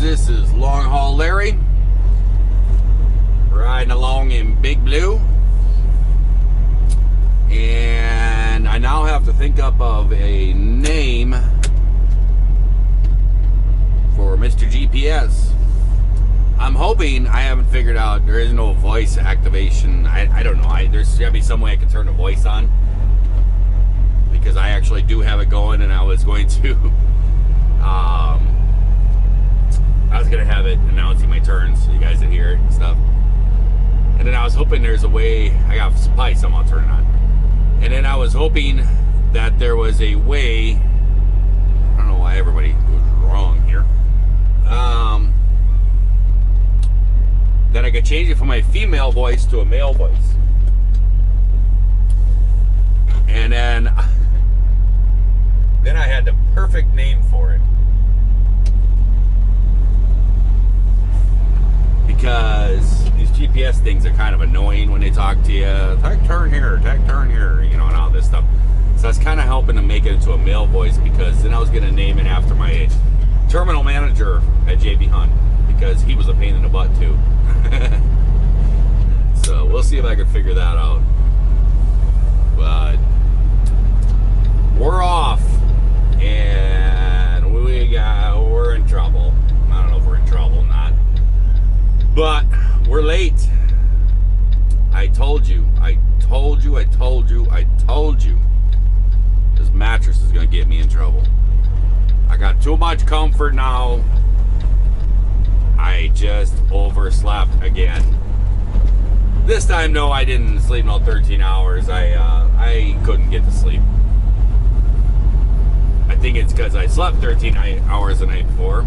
This is Long Haul Larry, riding along in Big Blue, and I now have to think up of a name for Mr. GPS. I'm hoping, I haven't figured out, there is no voice activation. I don't know, there's gotta be some way I can turn the voice on, because I actually do have it going, and I was going to have it announcing my turns so you guys would hear it and stuff. And then I was hoping there's a way, I got probably something I'll turn it on. And then I was hoping that there was a way, I don't know why everybody goes wrong here, that I could change it from my female voice to a male voice. And then I had the perfect name for it. Because these GPS things are kind of annoying when they talk to you. Take turn here, you know, and all this stuff. So I was kind of helping to make it into a male voice, because then I was going to name it after my terminal manager at JB Hunt, because he was a pain in the butt too. So we'll see if I can figure that out. But we're off, and we're in trouble. I don't know if we're in trouble or not, but we're late. I told you. This mattress is gonna get me in trouble. I got too much comfort now. I just overslept again. This time, no, I didn't sleep no 13 hours. I couldn't get to sleep. I think it's because I slept 13 hours the night before.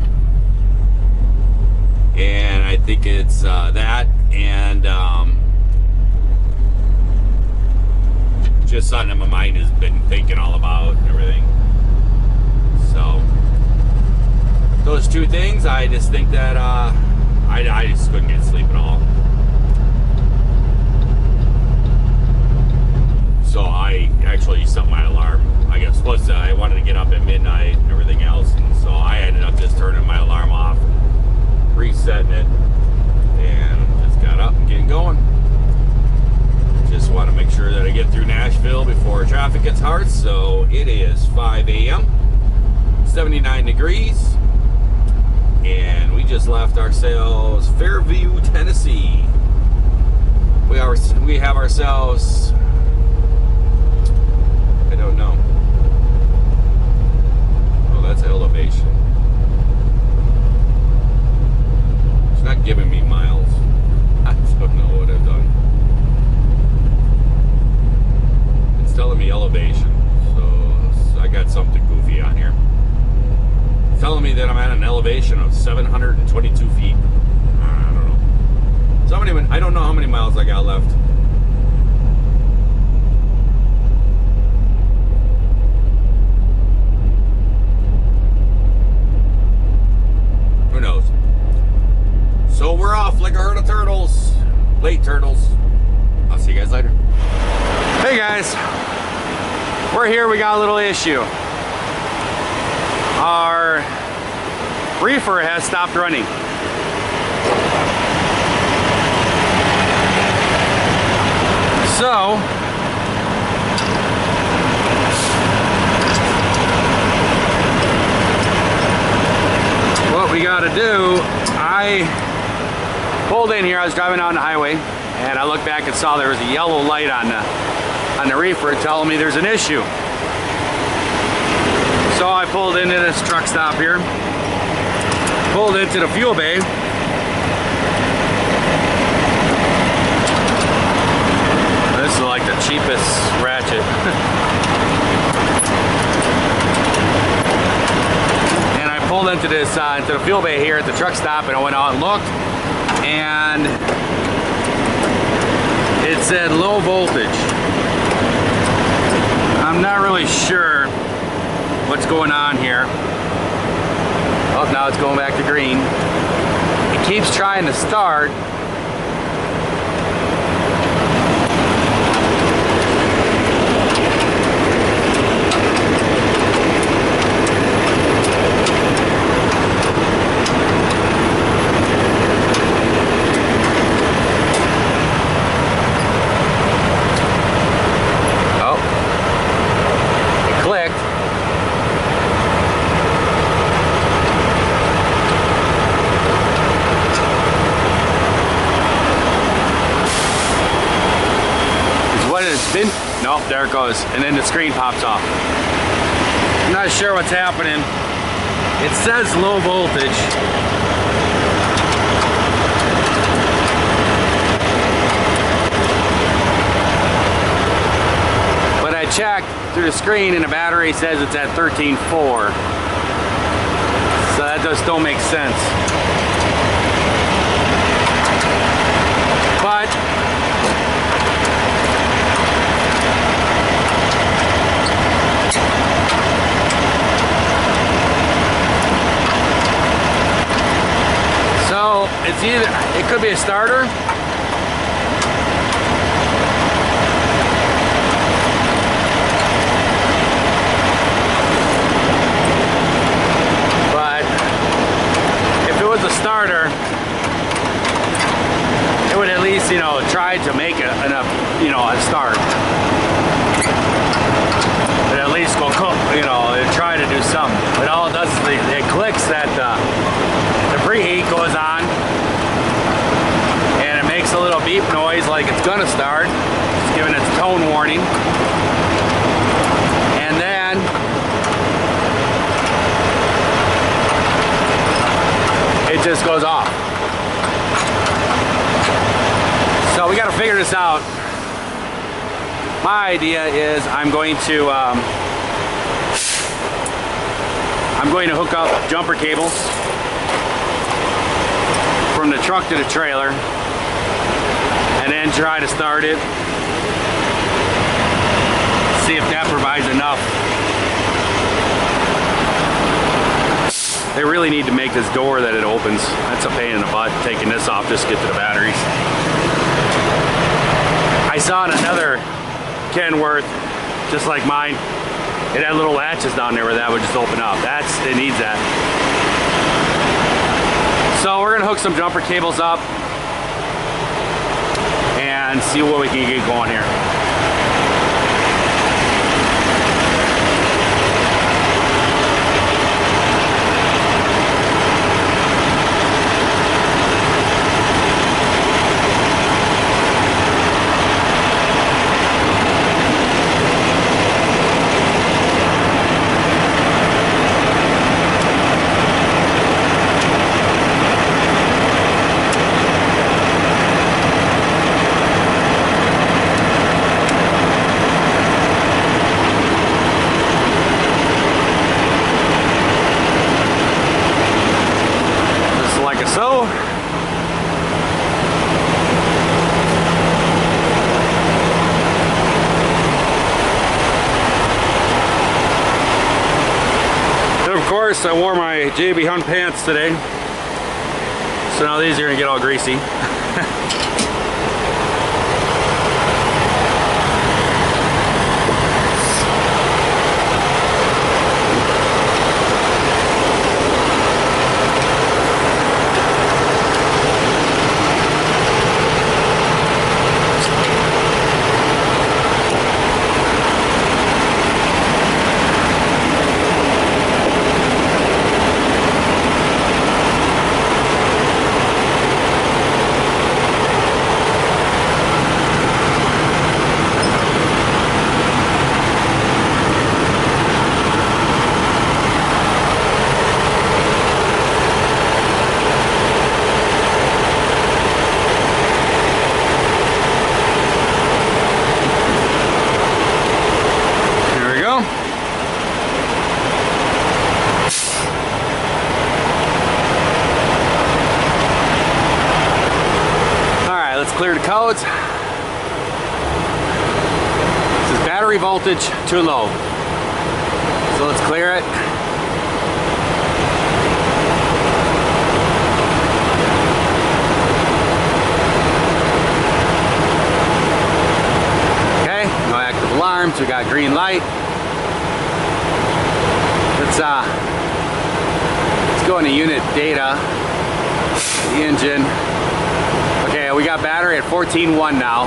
And I think it's that, and just something that my mind has been thinking all about and everything. So those two things, I just think that I just couldn't get sleep at all. So I actually set my alarm. I wanted to get up at midnight and everything else, and so I ended up just turning my alarm off, resetting it, and just got up and getting going. Just want to make sure that I get through Nashville before traffic gets hard. So it is 5 a.m., 79 degrees, and we just left ourselves Fairview, Tennessee. We have ourselves, I don't know. Oh, that's elevation. It's not giving me miles. I don't know what I've done. It's telling me elevation, so I got something goofy on here. It's telling me that I'm at an elevation of 722 feet. I don't know. I don't know how many miles I got left. Who knows? So we're off like a herd of turtles. Late turtles. I'll see you guys later. Hey guys. We're here. We got a little issue. Our reefer has stopped running. So what we got to do, I pulled in here. I was driving down the highway, and I looked back and saw there was a yellow light on the reefer telling me there's an issue. So I pulled into this truck stop here, pulled into the fuel bay. This is like the cheapest ratchet. And I pulled into the fuel bay here at the truck stop, and I went out and looked, and it said low voltage. I'm not really sure what's going on here. Oh, now it's going back to green. It keeps trying to start. Oh, there it goes. And then the screen pops off. I'm not sure what's happening. It says low voltage. But I checked through the screen and the battery says it's at 13.4. So that just don't make sense. But so it's either, it could be a starter, but if it was a starter, it would at least, you know, try to make enough, you know, a start. But at least go cook, you know, and try to do something. But all it does is it clicks that the preheat goes on, and it makes a little beep noise like it's gonna start. It's giving its tone warning. And then it just goes off. So we got to figure this out. My idea is I'm going to hook up jumper cables from the truck to the trailer, and then try to start it. See if that provides enough. They really need to make this door that it opens. That's a pain in the butt, taking this off just to get to the batteries. I saw in another Kenworth, just like mine, it had little latches down there where that would just open up. It needs that. So we're gonna hook some jumper cables up and see what we can get going here. I wore my JB Hunt pants today, so now these are gonna get all greasy. Clear the codes. This is battery voltage too low. So let's clear it. Okay, no active alarms. We got green light. Let's go into unit data. The engine. Okay, we got battery at 14.1 now.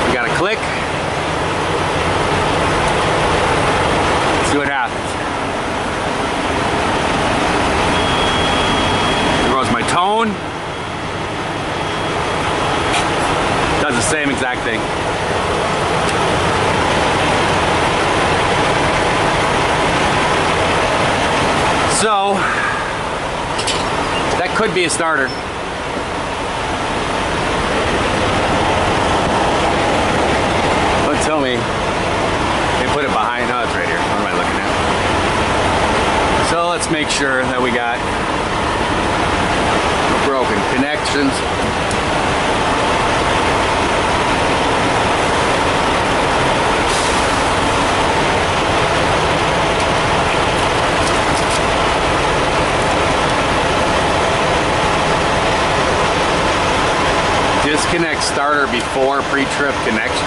We got a click. See what happens. There goes my tone. could be a starter. Don't tell me they put it behind. Oh, it's right here. What am I looking at? So let's make sure that we got no broken connections. Disconnect starter before pre-trip connection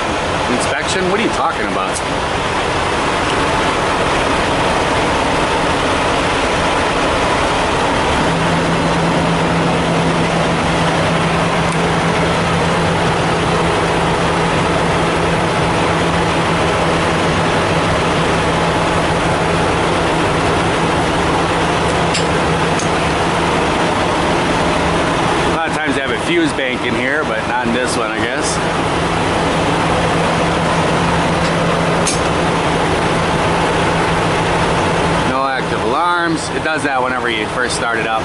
inspection? What are you talking about? Fuse bank in here, but not in this one, I guess. No active alarms. It does that whenever you first start it up.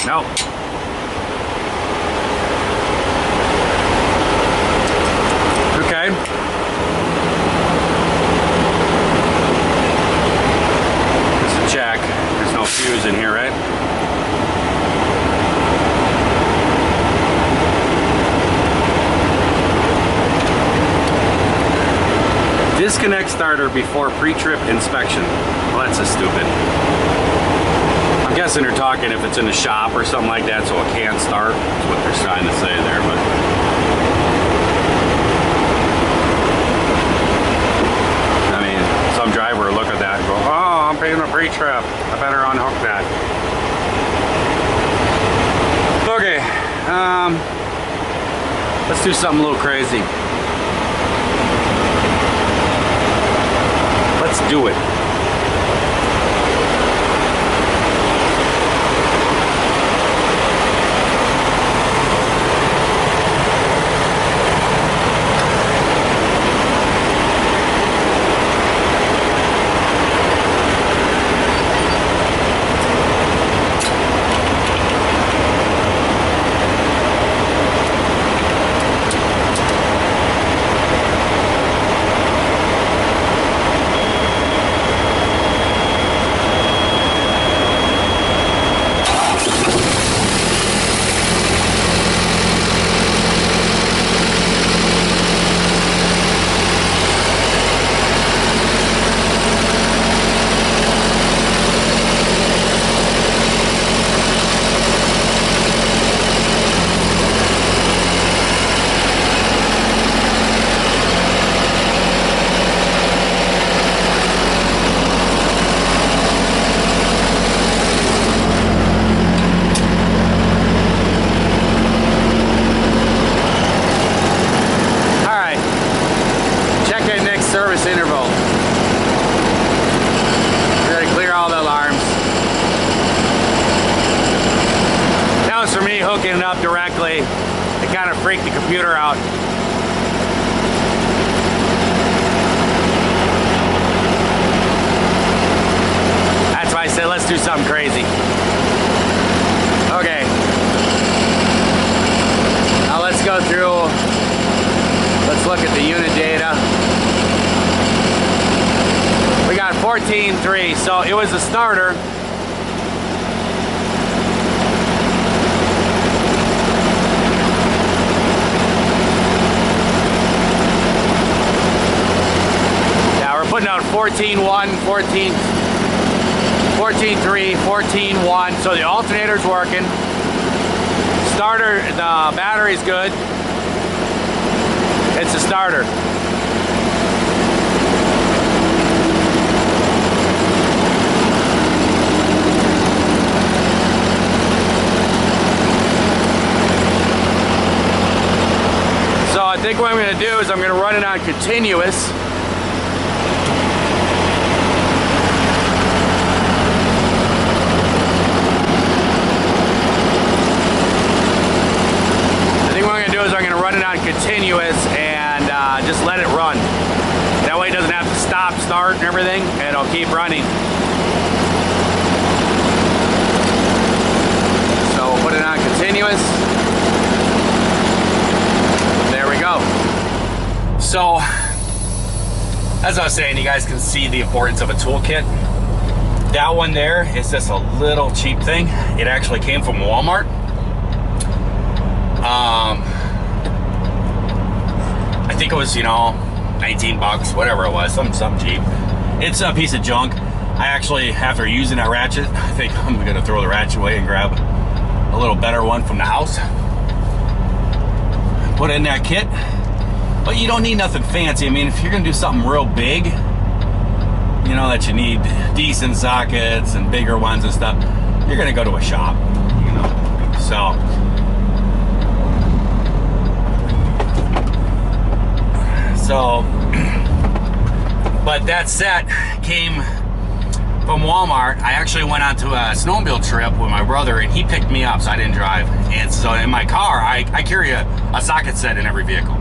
No. Okay. Just a check. There's no fuse in here, right? Disconnect starter before pre-trip inspection. Well, that's a stupid. I'm guessing they're talking if it's in the shop or something like that, so it can't start. That's what they're trying to say there, but I mean, some driver will look at that and go, oh, I'm paying a pre-trip. I better unhook that. Okay, let's do something a little crazy. Let's do it. Service interval. We gotta clear all the alarms. That was for me hooking it up directly. It kind of freaked the computer out. That's why I said let's do something crazy. Okay. Now let's go through. Let's look at the unit data. We got 14.3. So it was a starter. Yeah, we're putting out 14.1, 14.3, 14.1. So the alternator's working. Starter, the battery's good. It's a starter. So I think what I'm going to do is I'm going to run it on continuous. Continuous and just let it run. That way it doesn't have to stop, start, and everything, and it'll keep running. So we'll put it on continuous. There we go. So, as I was saying, you guys can see the importance of a toolkit. That one there is just a little cheap thing. It actually came from Walmart. I think it was, you know, 19 bucks, whatever it was, something cheap. It's a piece of junk. I actually, after using that ratchet, I think I'm gonna throw the ratchet away and grab a little better one from the house. Put it in that kit. But you don't need nothing fancy. I mean, if you're gonna do something real big, you know, that you need decent sockets and bigger ones and stuff, you're gonna go to a shop, you know. So, but that set came from Walmart. I actually went on to a snowmobile trip with my brother and he picked me up, so I didn't drive. And so in my car, I carry a socket set in every vehicle.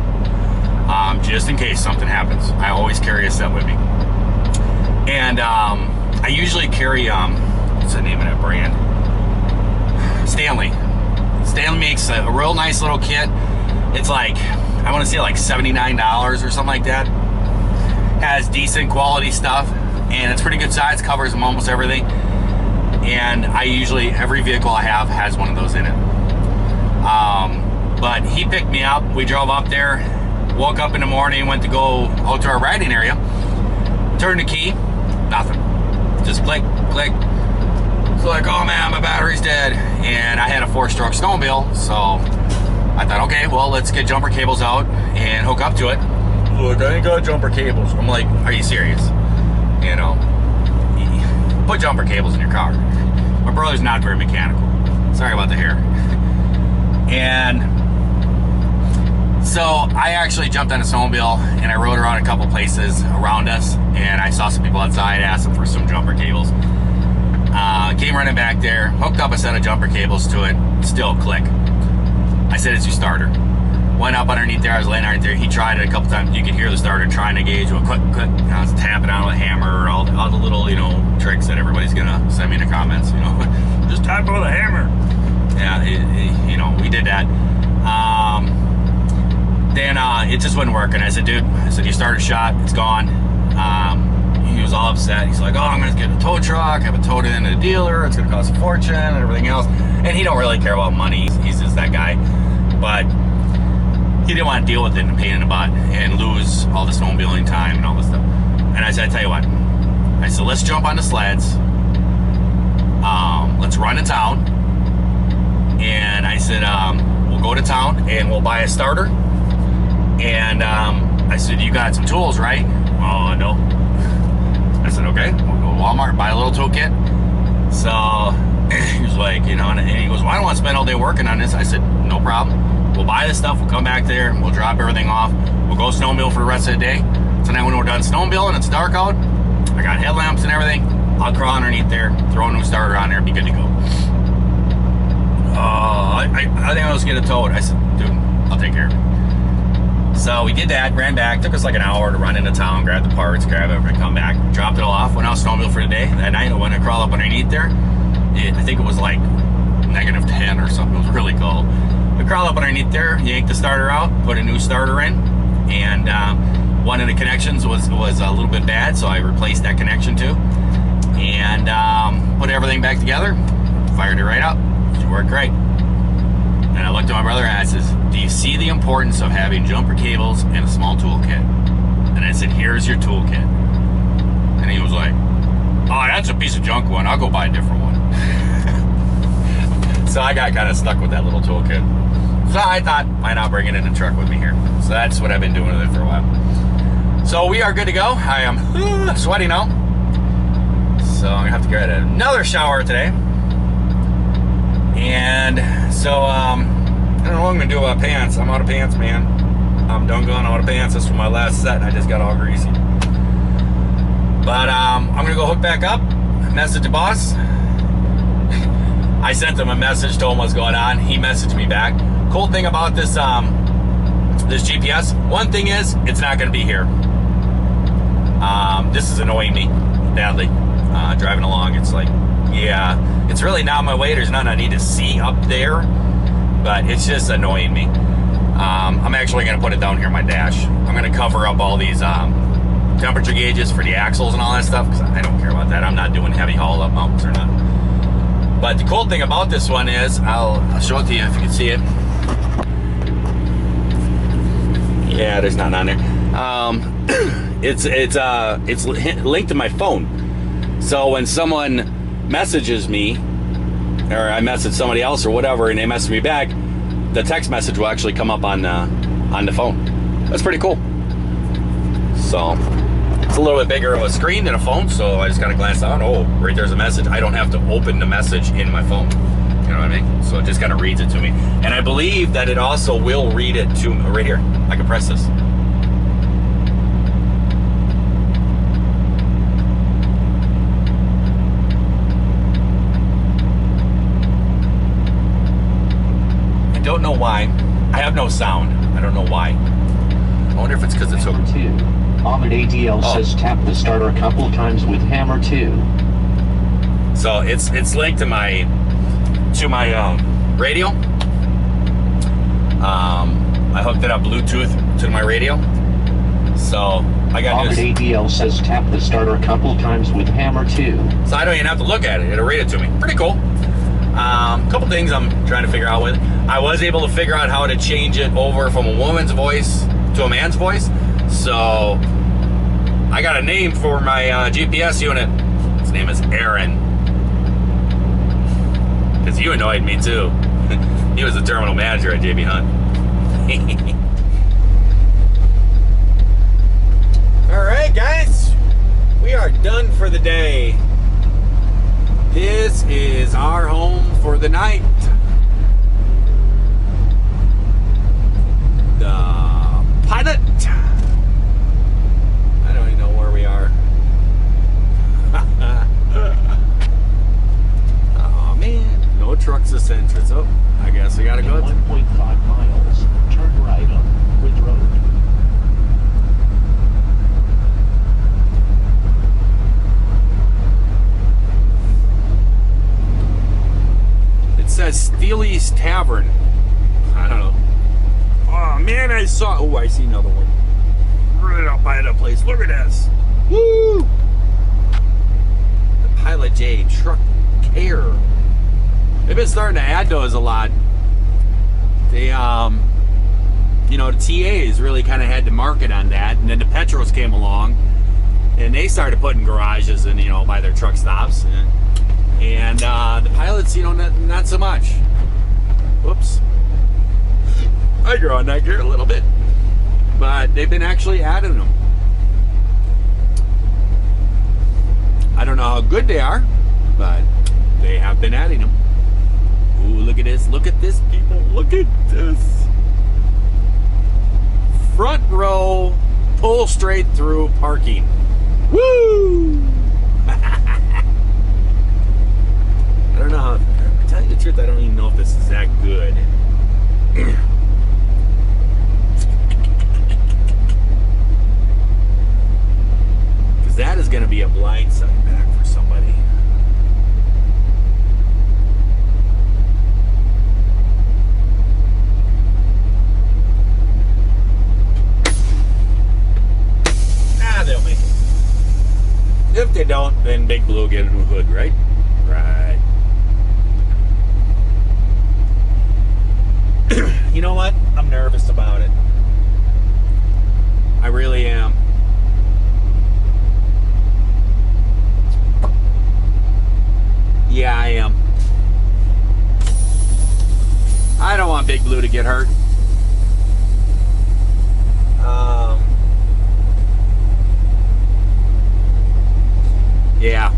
Just in case something happens. I always carry a set with me. And I usually carry, what's the name of that brand? Stanley. Stanley makes a real nice little kit. It's like, I want to say like $79 or something like that. Has decent quality stuff, and it's pretty good size, covers almost everything. And I usually, every vehicle I have has one of those in it. But he picked me up, we drove up there, woke up in the morning, went to go out to our riding area, turned the key, nothing. Just click, click. So like, oh man, my battery's dead. And I had a 4-stroke snowmobile, so I thought, okay, well, let's get jumper cables out and hook up to it. Look, I ain't got jumper cables. I'm like, are you serious? You know, put jumper cables in your car. My brother's not very mechanical. Sorry about the hair. And so I actually jumped on a snowmobile and I rode around a couple places around us, and I saw some people outside, asked them for some jumper cables. Came running back there, hooked up a set of jumper cables to it, still click. I said, it's your starter. Went up underneath there, I was laying right there. He tried it a couple times. You could hear the starter trying to gauge, well, click, click. You know, I was tapping on with a hammer, all the little, you know, tricks that everybody's gonna send me in the comments, you know. Just tap it with a hammer. Yeah, you know, we did that. Then it just wasn't working. I said, dude, your starter's shot, it's gone. He was all upset. He's like, oh, I'm gonna get a tow truck, have it towed in to the dealer, it's gonna cost a fortune and everything else. And he don't really care about money, he's just that guy. But he didn't want to deal with it and pain in the butt and lose all the snowmobiling time and all this stuff. And I said, I tell you what, I said, let's jump on the sleds, let's run to town. And I said, we'll go to town and we'll buy a starter. And I said, you got some tools, right? Oh, no. I said, okay, we'll go to Walmart and buy a little toolkit. So he was like, you know, and he goes, well, I don't want to spend all day working on this. I said, no problem. We'll buy this stuff, we'll come back there, we'll drop everything off, we'll go snowmobile for the rest of the day. Tonight when we're done snowmobiling and it's dark out, I got headlamps and everything, I'll crawl underneath there, throw a new starter on there, be good to go. I think I was gonna tow it. I said, dude, I'll take care of it. So we did that, ran back, took us like an hour to run into town, grab the parts, grab everything, come back, dropped it all off, went out snowmobile for the day. That night when I crawled up underneath there, I think it was like -10 or something, it was really cold. We crawl up underneath there, yank the starter out, put a new starter in, and one of the connections was a little bit bad, so I replaced that connection too. And put everything back together, fired it right up. It worked great. And I looked at my brother and I says, do you see the importance of having jumper cables and a small toolkit? And I said, here's your toolkit. And he was like, oh, that's a piece of junk one. I'll go buy a different one. So I got kind of stuck with that little toolkit. So I thought, why not bring it in the truck with me here? So that's what I've been doing with it for a while. So we are good to go. I am sweaty now. So I'm gonna have to get another shower today. And so, I don't know what I'm gonna do about pants. I'm out of pants, man. I'm done going out of pants. This was my last set and I just got all greasy. But I'm gonna go hook back up, message the boss. I sent him a message, told him what's going on. He messaged me back. Cool thing about this this GPS, one thing is, it's not gonna be here. This is annoying me badly. Driving along, it's like, yeah, it's really not my way. There's nothing I need to see up there, but it's just annoying me. I'm actually gonna put it down here in my dash. I'm gonna cover up all these temperature gauges for the axles and all that stuff, because I don't care about that. I'm not doing heavy haul up mountains or nothing. But the cool thing about this one is, I'll show it to you if you can see it. Yeah, there's nothing on there. It's linked to my phone. So when someone messages me, or I message somebody else or whatever, and they message me back, the text message will actually come up on the phone. That's pretty cool. So it's a little bit bigger of a screen than a phone, so I just gotta glance down. Oh, right there's a message. I don't have to open the message in my phone. You know what I mean? So it just kind of reads it to me. And I believe that it also will read it to me right here. I can press this. I don't know why. I have no sound. I don't know why. I wonder if it's because it's hooked. Ahmed ADL says tap the starter a couple times with hammer 2. So it's linked to my radio. I hooked it up Bluetooth to my radio. So I got Ahmed ADL says tap the starter a couple times with hammer 2. So I don't even have to look at it. It'll read it to me. Pretty cool. Couple things I'm trying to figure out with it. I was able to figure out how to change it over from a woman's voice to a man's voice. So I got a name for my GPS unit. His name is Aaron. Because you annoyed me too. He was the terminal manager at JB Hunt. Alright guys, we are done for the day. This is our home for the night. The Pilot. I don't even know where we are. Oh man, no trucks this entrance. Oh, I guess we gotta go. 1.5 miles, turn right on Wood Road. It says Steely's Tavern. I don't know. Oh man, I saw. Oh, I see another one. Right up by the place. Look at this. Woo! The Pilot J Truck Care. They've been starting to add those a lot. They, you know, the TAs really kind of had to market on that, and then the Petros came along, and they started putting garages and, you know, by their truck stops, and the Pilots, you know, not so much. Whoops. I grow on that gear a little bit, but they've been actually adding them. I don't know how good they are, but they have been adding them. Ooh, look at this. Look at this, people. Look at this. Front row, pull straight through parking. Woo! I don't know how, to tell you the truth, I don't even know if this is that good. Because that is going to be a blind side back for somebody. If they don't, then Big Blue will get a new hood, right? Right. You know what? I'm nervous about it. I really am. Yeah, I am. I don't want Big Blue to get hurt. Yeah.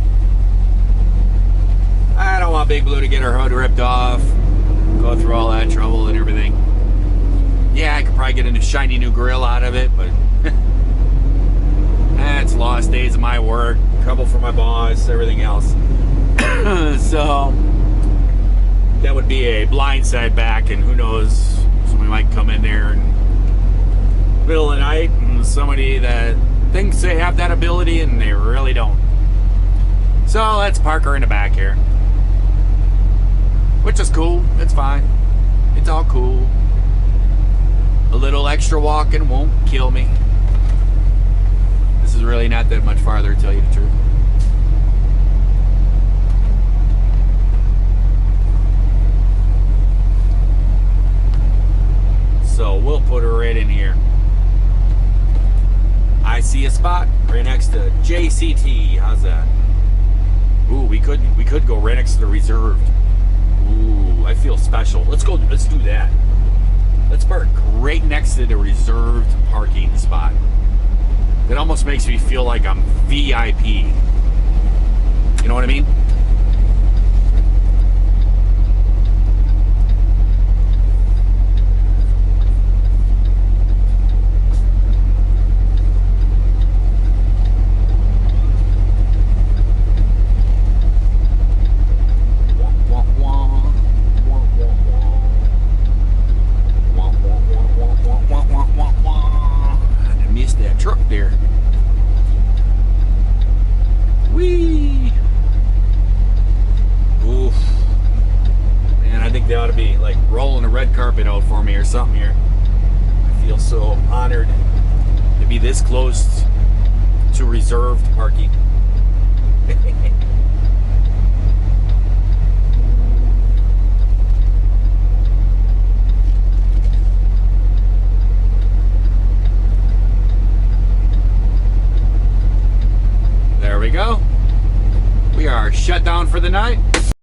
I don't want Big Blue to get her hood ripped off, go through all that trouble and everything. Yeah, I could probably get a shiny new grill out of it, but that's lost days of my work, trouble for my boss, everything else. So that would be a blindside back, and who knows, somebody might come in there in the middle of the night, and somebody that thinks they have that ability and they really don't. So let's park her in the back here, which is cool. It's fine. It's all cool. A little extra walking won't kill me. This is really not that much farther, to tell you the truth. So we'll put her right in here. I see a spot right next to JCT. How's that? Ooh, we could go right next to the reserved. Ooh, I feel special. Let's do that. Let's park right next to the reserved parking spot. It almost makes me feel like I'm VIP. You know what I mean? Carpet out for me or something here. I feel so honored to be this close to reserved parking. There we go. We are shut down for the night.